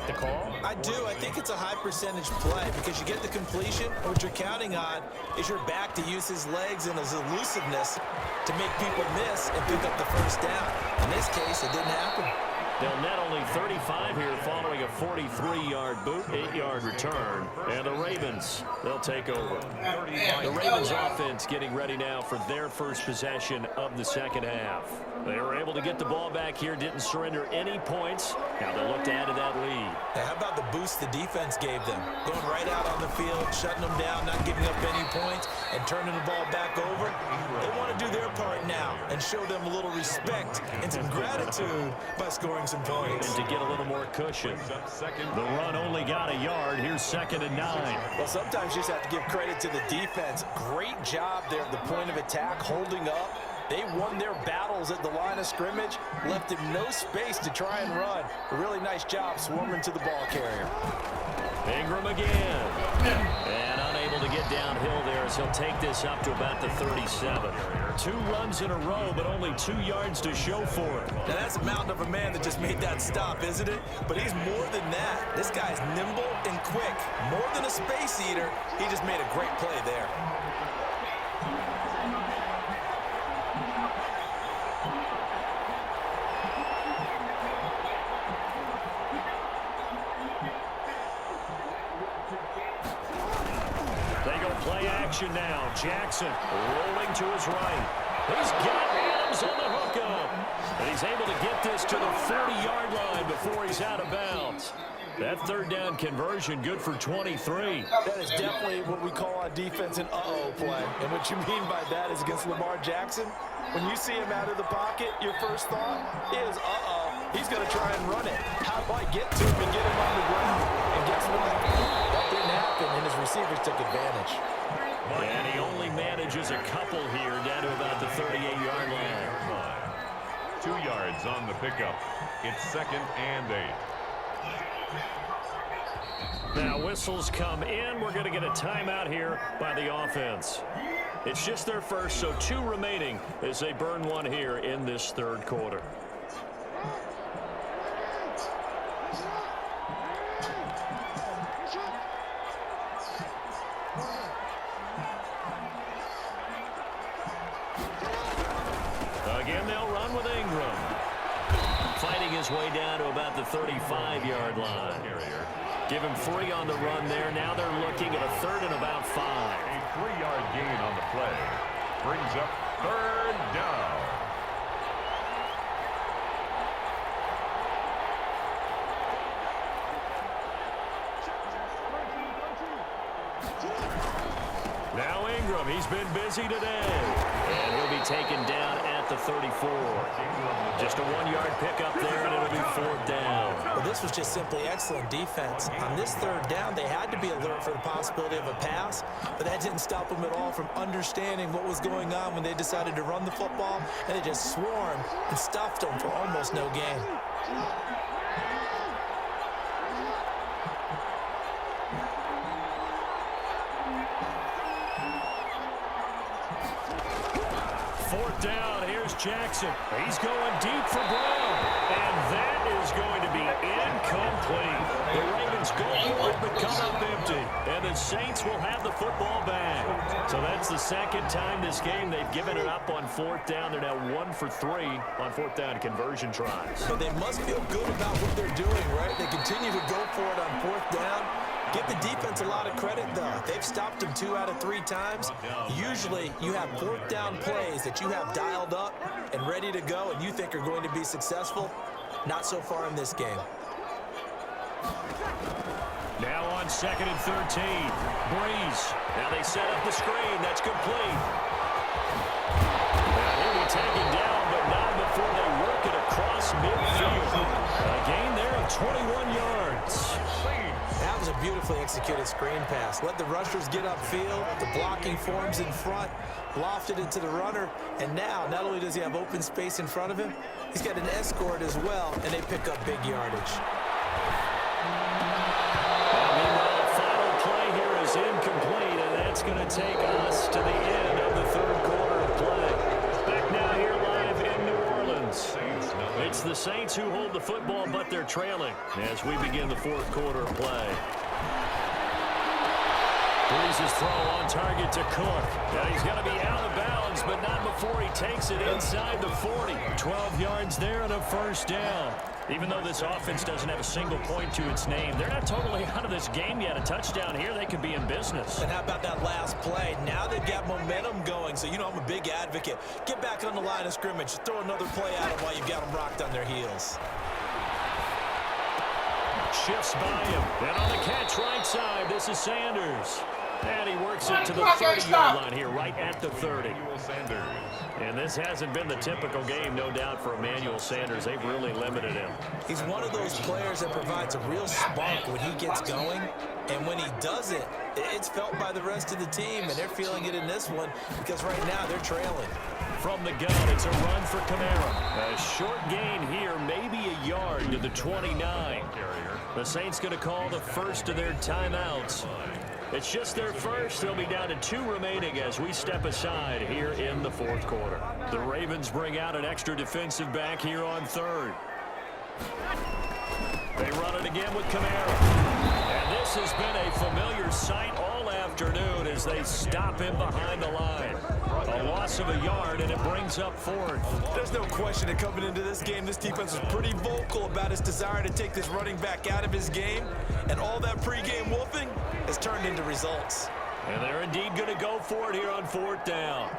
the call? I do. I think it's a high percentage play because you get the completion. What you're counting on is your back to use his legs and his elusiveness to make people miss and pick up the first down. In this case, it didn't happen. They'll net only 35 here following a 43-yard boot, 8-yard return. And the Ravens, they'll take over. The Ravens offense getting ready now for their first possession of the second half. They were able to get the ball back here, didn't surrender any points. Now they'll look to add to that lead. Now, how about the boost the defense gave them? Going right out on the field, shutting them down, not giving up any points, and turning the ball back over. They want to do their part now and show them a little respect and some gratitude by scoring some points. And to get a little more cushion. The run only got a yard. Here's 2nd and 9. Well, sometimes you just have to give credit to the defense. Great job there at the point of attack, holding up. They won their battles at the line of scrimmage, left him no space to try and run. A really nice job swarming to the ball carrier. Ingram again. And unable to get downhill there as he'll take this up to about the 37. 2 runs in a row, but only 2 yards to show for it. Now, that's a mountain of a man that just made that stop, isn't it? But he's more than that. This guy's nimble and quick. More than a space eater, he just made a great play there. Now, Jackson rolling to his right. He's got Adams on the hookup. And he's able to get this to the 40-yard line before he's out of bounds. That 3rd down conversion good for 23. That is definitely what we call on defense an uh-oh play. And what you mean by that is against Lamar Jackson, when you see him out of the pocket, your first thought is, uh-oh, he's going to try and run it. How do I get to him and get him on the ground? And guess what? That didn't happen, and his receivers took advantage. And he only manages a couple here down to about the 38-yard line. 2 yards on the pickup. It's 2nd and 8. Now whistles come in. We're going to get a timeout here by the offense. It's just their first, so 2 remaining as they burn one here in this 3rd quarter. Again, they'll run with Ingram. Fighting his way down to about the 35-yard line. Give him 3 on the run there. Now they're looking at a 3rd and about 5. A 3-yard gain on the play. Brings up 3rd down. Now Ingram, he's been busy today. And he'll be taken down at the 34. Just a 1-yard pickup there, and it'll be 4th down. Well, this was just simply excellent defense. On this 3rd down, they had to be alert for the possibility of a pass, but that didn't stop them at all from understanding what was going on when they decided to run the football, and they just swarmed and stuffed them for almost no gain. Down, here's Jackson. He's going deep for Brown. And that is going to be incomplete. The Ravens go for it, but come up empty. And the Saints will have the football back. So that's the 2nd time this game they've given it up on 4th down. They're now 1 for 3 on 4th down conversion tries. So they must feel good about what they're doing, right? They continue to go for it on 4th down. Give the defense a lot of credit, though. They've stopped them 2 out of 3 times. Usually, you have 4th down plays that you have dialed up and ready to go and you think are going to be successful. Not so far in this game. Now on 2nd and 13. Breeze. Now they set up the screen. That's complete. Now he'll be taken down, but not before they work it across midfield. A gain there of 21 yards. That was a beautifully executed screen pass. Let the rushers get upfield. The blocking forms in front. Lofted it to the runner. And now, not only does he have open space in front of him, he's got an escort as well, and they pick up big yardage. Meanwhile, final play here is incomplete, and that's going to take us to the end of the 3rd quarter of play. Back now here live in New Orleans. It's the the Saints who hold the football, but they're trailing as we begin the fourth quarter of play. Breeze's throw on target to Cook. Now he's going to be out of bounds, but not before he takes it inside the 40. 12 yards there and a first down. Even though this offense doesn't have a single point to its name, they're not totally out of this game yet. A touchdown here, they could be in business. And how about that last play? Now they've got momentum going, so you know I'm a big advocate. Get back on the line of scrimmage. Throw another play at them while you've got them rocked on their heels. Shifts by him. And on the catch right side, this is Sanders. And he works it to the 30-yard line here, right at the 30. And this hasn't been the typical game, no doubt, for Emmanuel Sanders. They've really limited him. He's one of those players that provides a real spark when he gets going. And when he does it, it's felt by the rest of the team. And they're feeling it in this one because right now they're trailing. From the gun, it's a run for Kamara. A short gain here, maybe a yard to the 29. The Saints going to call the first of their timeouts. It's just their first. They'll be down to 2 remaining as we step aside here in the fourth quarter. The Ravens bring out an extra defensive back here on third. They run it again with Kamara. And this has been a familiar sight all afternoon as they stop him behind the line. A loss of a yard, and it brings up fourth. There's no question that coming into this game, this defense was pretty vocal about its desire to take this running back out of his game. And all that pregame wolfing has turned into results. And they're indeed going to go for it here on fourth down.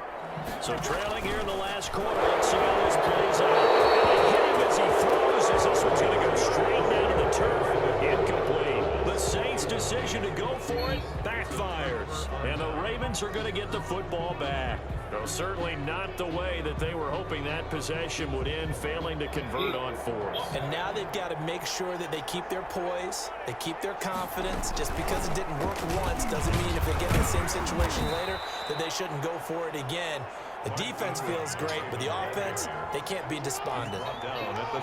So trailing here in the last quarter. Let's see how this plays out. And they hit him as he throws, as this one's going to go straight down to the turf. Incomplete. The Saints' decision to go for it backfires. And the Ravens are going to get the football back. Though certainly not the way that they were hoping that possession would end, failing to convert on fourth. And now they've got to make sure that they keep their poise, they keep their confidence. Just because it didn't work once doesn't mean if they get in the same situation later that they shouldn't go for it again. The defense feels great, but the offense, they can't be despondent.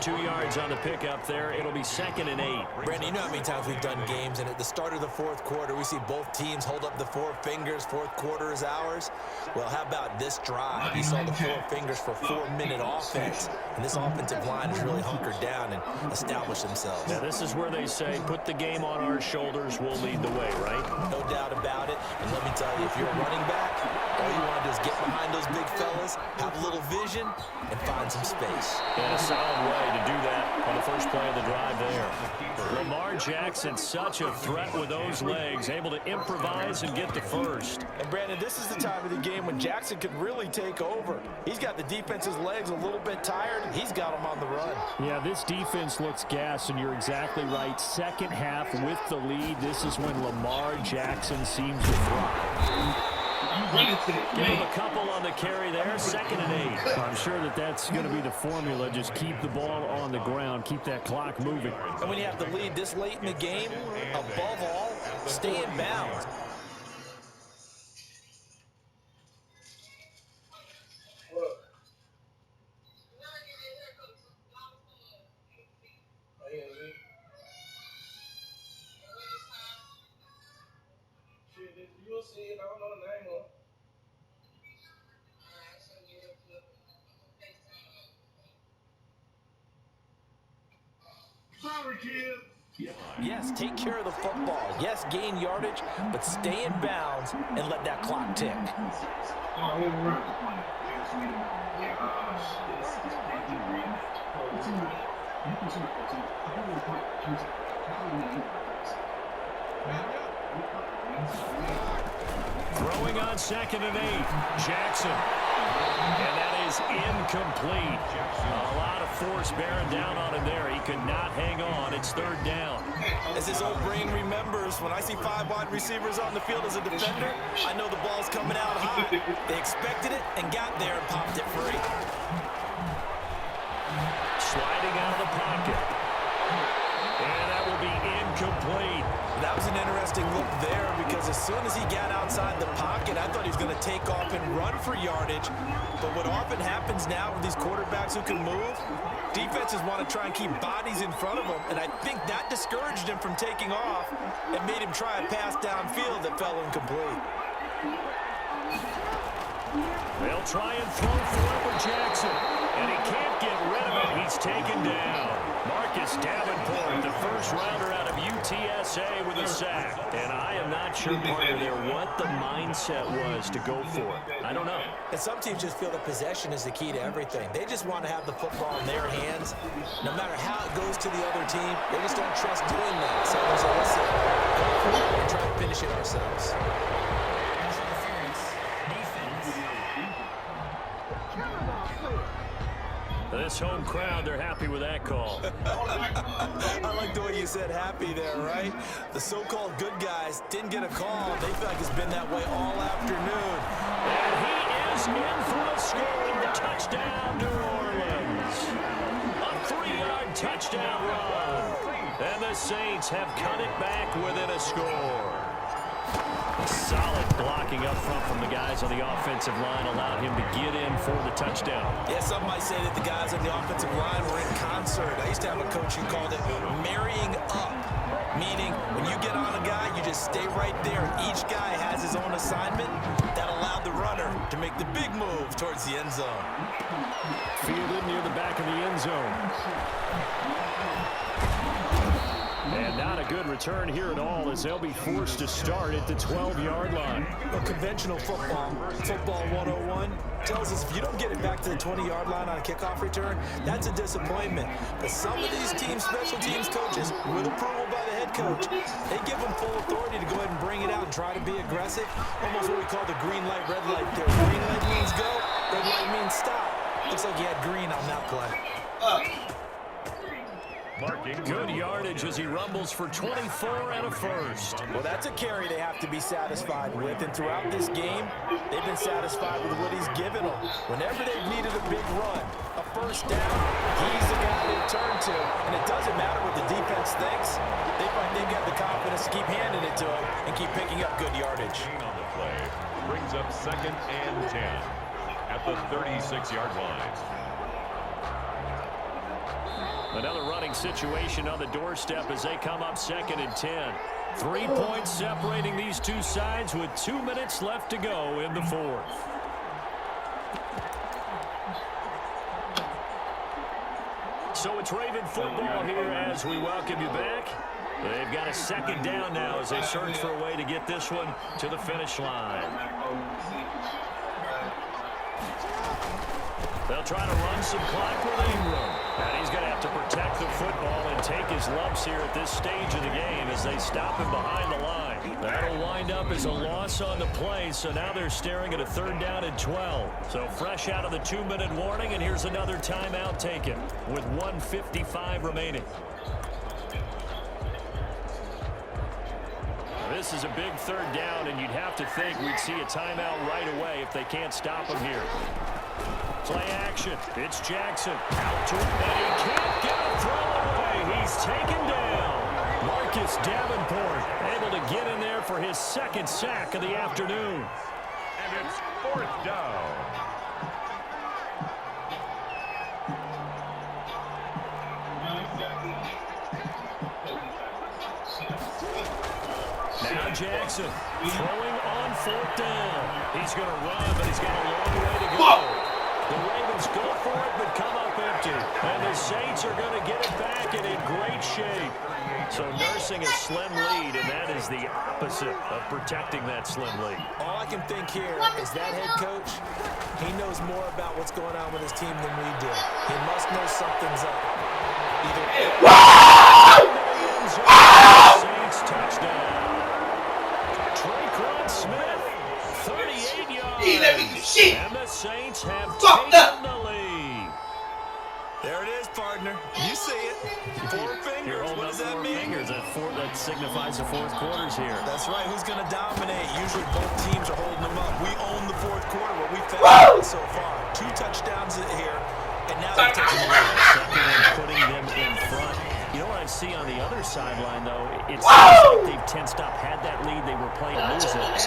2 yards on the pickup there. It'll be 2nd and 8. Brandon, you know how many times we've done games, and at the start of the fourth quarter, we see both teams hold up the 4 fingers, fourth quarter is ours. Well, how about this drive? You saw the 4 fingers for 4-minute offense, and this offensive line has really hunkered down and established themselves. Now, this is where they say, put the game on our shoulders, we'll lead the way, right? No doubt about it, and let me tell you, if you're a running back, all you want to do is get behind those big fellas, have a little vision, and find some space. And a solid way to do that on the first play of the drive there. Lamar Jackson, such a threat with those legs, able to improvise and get the first. And Brandon, this is the time of the game when Jackson could really take over. He's got the defense's legs a little bit tired, and he's got them on the run. Yeah, this defense looks gassed, and you're exactly right. Second half with the lead, this is when Lamar Jackson seems to thrive. Give him a couple on the carry there, 2nd and 8. I'm sure that that's going to be the formula. Just keep the ball on the ground, keep that clock moving. And when you have the lead this late in the game, above all, stay in bounds. Yes, take care of the football. Yes, gain yardage, but stay in bounds and let that clock tick. Throwing on 2nd and 8. Jackson. And that is incomplete. A lot of force bearing down on him there. He could not hang on. It's 3rd down. As his old brain remembers, when I see 5 wide receivers on the field as a defender, I know the ball's coming out hot. They expected it and got there and popped it free. Sliding out of the pocket. And that will be incomplete. That was an interesting look there because as soon as he got outside the pocket, I thought he was going to take off and run for yardage. But what often happens now with these quarterbacks who can move, defenses want to try and keep bodies in front of them, and I think that discouraged him from taking off and made him try a pass downfield that fell incomplete. They'll try and throw for it with Jackson. And he can't get rid of it. He's taken down. Marcus Davenport, the first rounder out of UTSA with a sack. And I am not sure, partner, there what the mindset was to go for it. I don't know. And some teams just feel that possession is the key to everything. They just want to have the football in their hands. No matter how it goes to the other team, they just don't trust doing that. So there's a listen. Go for it and try to finish it ourselves. This home crowd, they're happy with that call. I like the way you said happy there, right? The so-called good guys didn't get a call. They feel like it's been that way all afternoon. And he is in for a score. Touchdown, New Orleans. A 3-yard touchdown run. And the Saints have cut it back within a score. Solid blocking up front from the guys on the offensive line allowed him to get in for the touchdown. Yeah, some might say that the guys on the offensive line were in concert. I used to have a coach who called it marrying up, meaning when you get on a guy, you just stay right there. Each guy has his own assignment that allowed the runner to make the big move towards the end zone. Fielded near the back of the end zone. And not a good return here at all as they'll be forced to start at the 12-yard line. Well, conventional football 101, tells us if you don't get it back to the 20-yard line on a kickoff return, that's a disappointment. But some of these teams, special teams coaches, with approval by the head coach, they give them full authority to go ahead and bring it out and try to be aggressive. Almost what we call the green light, red light there. Green light means go, red light means stop. Looks like you had green on that play. Good yardage as he rumbles for 24 and a first. Well, that's a carry they have to be satisfied with. And throughout this game, they've been satisfied with what he's given them. Whenever they've needed a big run, a first down, he's the guy they turn to. And it doesn't matter what the defense thinks. They find they've got the confidence to keep handing it to him and keep picking up good yardage. On the play brings up 2nd and 10 at the 36-yard line. Another running situation on the doorstep as they come up 2nd and 10. 3 points separating these two sides with 2 minutes left to go in the fourth. So it's Raven football here as we welcome you back. They've got a 2nd down now as they search for a way to get this one to the finish line. They'll try to run some clock with Ingram. And he's going to have to protect the football and take his lumps here at this stage of the game as they stop him behind the line. That'll wind up as a loss on the play, so now they're staring at a 3rd down and 12. So fresh out of the 2-minute warning, and here's another timeout taken with 1:55 remaining. This is a big 3rd down, and you'd have to think we'd see a timeout right away if they can't stop him here. Play action. It's Jackson. Out to it, and he can't get a throw away. He's taken down. Marcus Davenport able to get in there for his 2nd sack of the afternoon. And it's 4th down. Now Jackson throwing on 4th down. He's going to run, but he's got a long way to go. The Ravens go for it, but come up empty. And the Saints are going to get it back and in great shape. So nursing a slim lead, and that is the opposite of protecting that slim lead. All I can think here is that head coach, he knows more about what's going on with his team than we do. He must know something's up. Saints touchdown. Traquan Smith, 38 yards. And the Saints have taken the lead. There it is, partner. You see it. 4 fingers. What does that mean? That signifies the 4th quarter's here. That's right. Who's going to dominate? Usually both teams are holding them up. We own the 4th quarter, what we've found so far. 2 touchdowns here, and now they're taking the lead. Second and putting them in front. You know what I see on the other sideline, though? It seems like they've 10-stop had that lead. They were playing lose it.